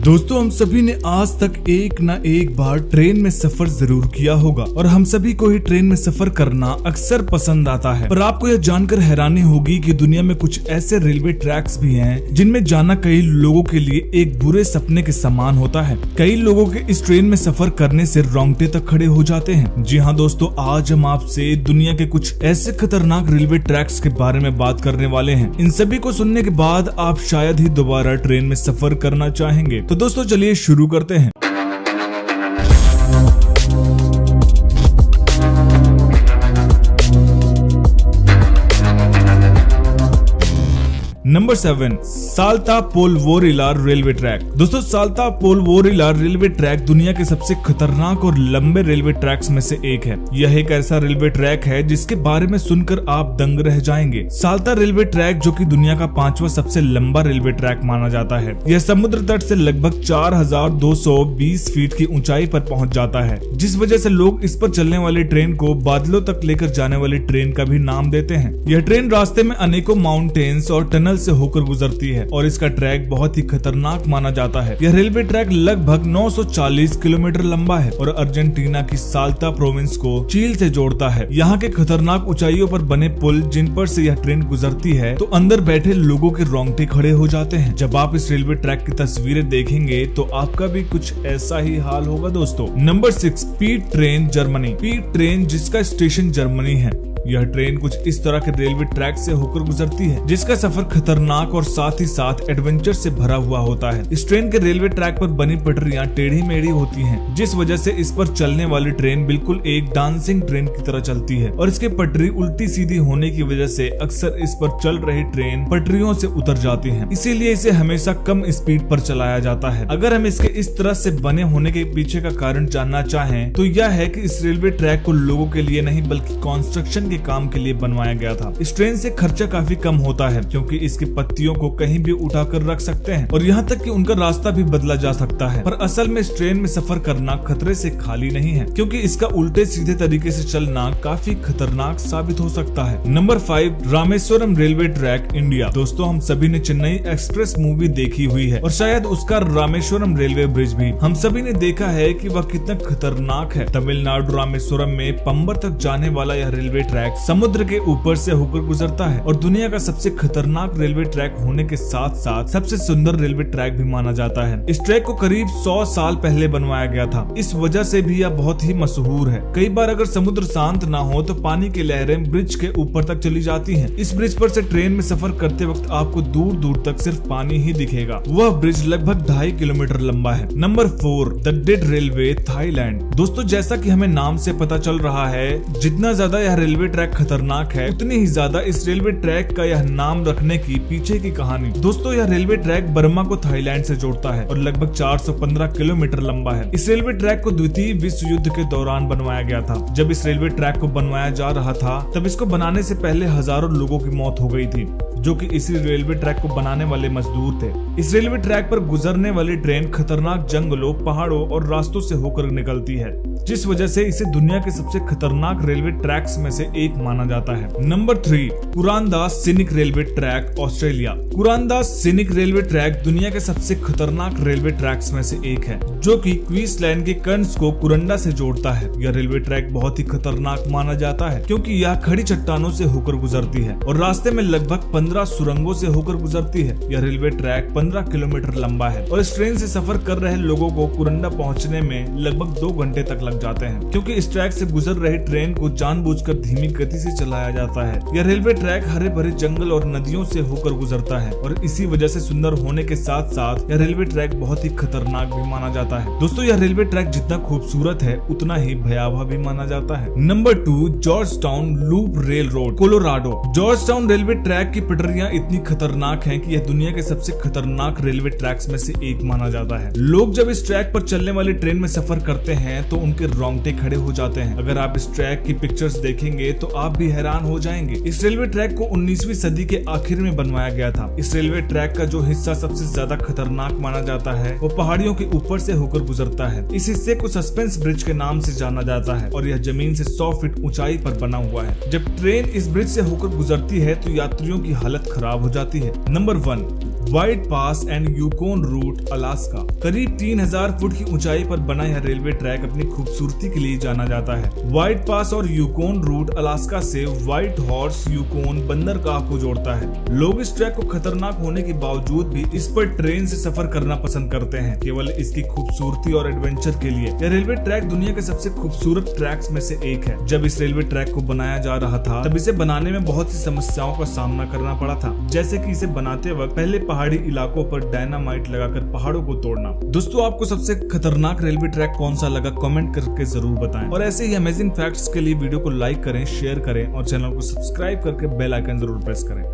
दोस्तों हम सभी ने आज तक एक न एक बार ट्रेन में सफर जरूर किया होगा और हम सभी को ही ट्रेन में सफर करना अक्सर पसंद आता है। पर आपको यह जानकर हैरानी होगी कि दुनिया में कुछ ऐसे रेलवे ट्रैक्स भी हैं जिनमें जाना कई लोगों के लिए एक बुरे सपने के समान होता है। कई लोगों के इस ट्रेन में सफर करने से रोंगटे तक खड़े हो जाते हैं। जी हाँ दोस्तों, आज हम आपसे दुनिया के कुछ ऐसे खतरनाक रेलवे ट्रैक्स के बारे में बात करने वाले हैं। इन सभी को सुनने के बाद आप शायद ही दोबारा ट्रेन में सफर करना चाहेंगे। तो दोस्तों चलिए शुरू करते हैं। Number 7, Salta Polvorilla railway track. दोस्तों साल्ता पोलवोरिला रेलवे ट्रैक दुनिया के सबसे खतरनाक और लंबे रेलवे ट्रैक्स में से एक है। यह एक ऐसा रेलवे ट्रैक है जिसके बारे में सुनकर आप दंग रह जाएंगे। साल्ता रेलवे ट्रैक जो कि दुनिया का 5वां सबसे लंबा रेलवे ट्रैक माना जाता है। यह समुद्र तट से लगभग 4220 फीट की ऊंचाई पर पहुंच जाता है, जिस वजह से लोग इस पर चलने वाली ट्रेन को बादलों तक लेकर जाने वाली ट्रेन का भी नाम देते हैं। यह ट्रेन रास्ते में अनेकों माउंटेन्स और टनल से होकर गुजरती है और इसका ट्रैक बहुत ही खतरनाक माना जाता है। यह रेलवे ट्रैक लगभग 940 किलोमीटर लंबा है और अर्जेंटीना की साल्ता प्रोविंस को चील से जोड़ता है। यहाँ के खतरनाक ऊंचाइयों पर बने पुल जिन पर से यह ट्रेन गुजरती है तो अंदर बैठे लोगों के रोंगटे खड़े हो जाते हैं। जब आप इस रेलवे ट्रैक की तस्वीरें देखेंगे तो आपका भी कुछ ऐसा ही हाल होगा दोस्तों। नंबर 6, पीट ट्रेन जर्मनी। पीट ट्रेन जिसका स्टेशन जर्मनी है। यह ट्रेन कुछ इस तरह के रेलवे ट्रैक से होकर गुजरती है जिसका सफर खतरनाक और साथ ही साथ एडवेंचर से भरा हुआ होता है। इस ट्रेन के रेलवे ट्रैक पर बनी पटरियां टेढ़ी मेढ़ी होती हैं, जिस वजह से इस पर चलने वाली ट्रेन बिल्कुल एक डांसिंग ट्रेन की तरह चलती है और इसकी पटरी उल्टी सीधी होने की वजह से अक्सर इस पर चल रही ट्रेन पटरियों से उतर जाती है। इसीलिए इसे हमेशा कम स्पीड पर चलाया जाता है। अगर हम इसके इस तरह से बने होने के पीछे का कारण जानना चाहें तो यह है कि इस रेलवे ट्रैक को लोगों के लिए नहीं बल्कि कंस्ट्रक्शन काम के लिए बनवाया गया था। इस ट्रेन से खर्चा काफी कम होता है क्योंकि इसकी पत्तियों को कहीं भी उठाकर रख सकते हैं और यहाँ तक कि उनका रास्ता भी बदला जा सकता है। पर असल में इस ट्रेन में सफर करना खतरे से खाली नहीं है क्योंकि इसका उल्टे सीधे तरीके से चलना काफी खतरनाक साबित हो सकता है। Number 5, Rameswaram railway track India. दोस्तों हम सभी ने चेन्नई एक्सप्रेस मूवी देखी हुई है और शायद उसका रामेश्वरम रेलवे ब्रिज भी हम सभी ने देखा है कि वह कितना खतरनाक है। तमिलनाडु रामेश्वरम में पंबर तक जाने वाला यह रेलवे ट्रैक समुद्र के ऊपर से होकर गुजरता है और दुनिया का सबसे खतरनाक रेलवे ट्रैक होने के साथ साथ सबसे सुंदर रेलवे ट्रैक भी माना जाता है। इस ट्रैक को करीब 100 साल पहले बनवाया गया था। इस वजह से भी यह बहुत ही मशहूर है। कई बार अगर समुद्र शांत ना हो तो पानी की लहरें ब्रिज के ऊपर तक चली जाती हैं। इस ब्रिज पर से ट्रेन में सफर करते वक्त आपको दूर दूर तक सिर्फ पानी ही दिखेगा। वह ब्रिज लगभग 2.5 किलोमीटर लंबा है। Number 4, the dead railway Thailand. दोस्तों जैसा कि हमें नाम से पता चल रहा है, जितना ज्यादा यह रेलवे ट्रैक खतरनाक है उतनी ही ज्यादा इस रेलवे ट्रैक का यह नाम रखने की पीछे की कहानी। दोस्तों यह रेलवे ट्रैक बर्मा को थाईलैंड से जोड़ता है और लगभग 415 किलोमीटर लंबा है। इस रेलवे ट्रैक को द्वितीय विश्व युद्ध के दौरान बनवाया गया था। जब इस रेलवे ट्रैक को बनवाया जा रहा था तब इसको बनाने से पहले हजारों लोगों की मौत हो गई थी जो कि इसी रेलवे ट्रैक को बनाने वाले मजदूर थे। इस रेलवे ट्रैक पर गुजरने वाली ट्रेन खतरनाक जंगलों, पहाड़ों और रास्तों से होकर निकलती है, जिस वजह से इसे दुनिया के सबसे खतरनाक रेलवे ट्रैक्स में से एक माना जाता है। Number 3, Kuranda scenic railway track Australia. Kuranda scenic railway track दुनिया के सबसे खतरनाक रेलवे ट्रैक्स में से एक है जो कि क्वींसलैंड के कर्न्स को कुरंडा से जोड़ता है। यह रेलवे ट्रैक बहुत ही खतरनाक माना जाता है क्योंकि यह खड़ी चट्टानों से होकर गुजरती है और रास्ते में लगभग 15 सुरंगों से होकर गुजरती है। यह रेलवे ट्रैक 15 किलोमीटर लंबा है और इस ट्रेन से सफर कर रहे लोगों को कुरंडा पहुंचने में लगभग 2 घंटे तक लग जाते हैं क्योंकि इस ट्रैक से गुजर रही ट्रेन को जानबूझकर धीमी गति से चलाया जाता है। यह रेलवे ट्रैक हरे भरे जंगल और नदियों से होकर गुजरता है और इसी वजह से सुंदर होने के साथ साथ यह रेलवे ट्रैक बहुत ही खतरनाक भी माना जाता है। दोस्तों यह रेलवे ट्रैक जितना खूबसूरत है उतना ही भयावह भी माना जाता है। Number 2, George town loop rail road, Colorado. George town railway track की पटरियां इतनी खतरनाक हैं कि यह दुनिया के सबसे खतरनाक रेलवे ट्रैक्स में से एक माना जाता है। लोग जब इस ट्रैक पर चलने वाली ट्रेन में सफर करते हैं तो उनके रोंगटे खड़े हो जाते हैं। अगर आप इस ट्रैक की पिक्चर्स देखेंगे तो आप भी हैरान हो जाएंगे। इस रेलवे ट्रैक को 19वीं सदी के आखिर में बनवाया गया था। इस रेलवे ट्रैक का जो हिस्सा सबसे ज्यादा खतरनाक माना जाता है वो पहाड़ियों के ऊपर से होकर गुजरता है। इस हिस्से को सस्पेंस ब्रिज के नाम से जाना जाता है और यह जमीन से 100 फीट ऊंचाई पर बना हुआ है। जब ट्रेन इस ब्रिज से होकर गुजरती है तो यात्रियों की हालत खराब हो जाती है। Number 1, white pass and Yukon route Alaska. करीब 3000 फुट की ऊंचाई पर बना यह रेलवे ट्रैक अपनी खूबसूरती के लिए जाना जाता है। व्हाइट पास और यूकोन रूट अलास्का से व्हाइट हॉर्स यूकोन बंदरगाह को जोड़ता है। लोग इस ट्रैक को खतरनाक होने के बावजूद भी इस पर ट्रेन से सफर करना पसंद करते हैं, केवल इसकी खूबसूरती और एडवेंचर के लिए। यह रेलवे ट्रैक दुनिया के सबसे खूबसूरत ट्रैक्स में से एक है। जब इस रेलवे ट्रैक को बनाया जा रहा था तब इसे बनाने में बहुत सी समस्याओं का सामना करना पड़ा था, जैसे कि इसे बनाते वक्त पहले पहाड़ी इलाकों पर डायनामाइट लगाकर पहाड़ों को तोड़ना। दोस्तों, आपको सबसे खतरनाक रेलवे ट्रैक कौन सा लगा कमेंट करके जरूर बताएं और ऐसे ही अमेजिंग फैक्ट्स के लिए वीडियो को लाइक करें, शेयर करें और चैनल को सब्सक्राइब करके बेल आइकन जरूर प्रेस करें।